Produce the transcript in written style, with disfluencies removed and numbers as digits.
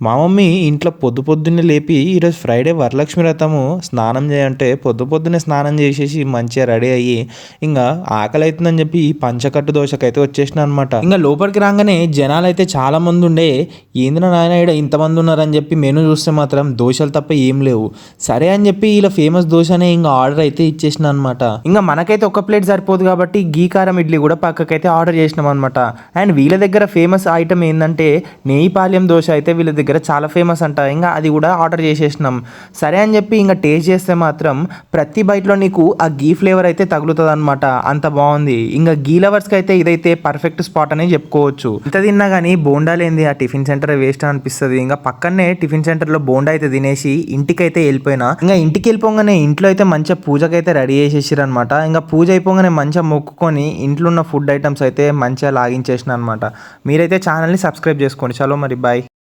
మా మమ్మీ ఇంట్లో పొద్దున్నే లేపి ఈరోజు ఫ్రైడే వరలక్ష్మి వ్రతము స్నానం చేయంటే పొద్దున్నే స్నానం చేసేసి మంచిగా రెడీ అయ్యి ఇంకా ఆకలి అవుతుందని చెప్పి పంచకట్టు దోశకైతే వచ్చేసిన అనమాట. ఇంకా లోపలికి రాగానే జనాలు అయితే చాలా మంది ఉండే. ఏందిన నాయన ఇక్కడ ఇంతమంది ఉన్నారని చెప్పి మెనూ చూస్తే మాత్రం దోశలు తప్ప ఏం లేవు. సరే అని చెప్పి ఇలా ఫేమస్ దోశనే ఇంకా ఆర్డర్ అయితే ఇచ్చేసిన అనమాట. ఇంకా మనకైతే ఒక ప్లేట్ సరిపోదు కాబట్టి గీ కారం ఇడ్లీ కూడా పక్కకైతే ఆర్డర్ చేసినాం అనమాట. అండ్ వీళ్ళ దగ్గర ఫేమస్ ఐటమ్ ఏంటంటే నెయ్యిపాలెం దోశ అయితే వీళ్ళ దగ్గర చాలా ఫేమస్ అంట. ఇంకా అది కూడా ఆర్డర్ చేసేసినాం. సరే అని చెప్పి ఇంకా టేస్ట్ చేస్తే మాత్రం ప్రతి బైట్లో నీకు ఆ గీ ఫ్లేవర్ అయితే తగులుతుంది అనమాట. అంత బాగుంది. ఇంకా గీ లవర్స్కి అయితే ఇదైతే పర్ఫెక్ట్ స్పాట్ అని చెప్పుకోవచ్చు. ఇంత తిన్నా కానీ బోండాలేంది ఆ టిఫిన్ సెంటర్ వేస్ట్ అనిపిస్తుంది. ఇంకా పక్కనే టిఫిన్ సెంటర్లో బోండా అయితే తినేసి ఇంటికైతే వెళ్ళిపోయినా. ఇంకా ఇంటికి వెళ్ళిపోగానే ఇంట్లో అయితే మంచిగా పూజకైతే రెడీ చేసేసారు అనమాట. ఇంకా పూజ అయిపోగానే మంచిగా మొక్కుకొని ఇంట్లో ఉన్న ఫుడ్ ఐటమ్స్ అయితే మంచిగా లాగించేసిన అనమాట. మీరైతే ఛానల్ని సబ్స్క్రైబ్ చేసుకోండి. చలో మరి బాయ్.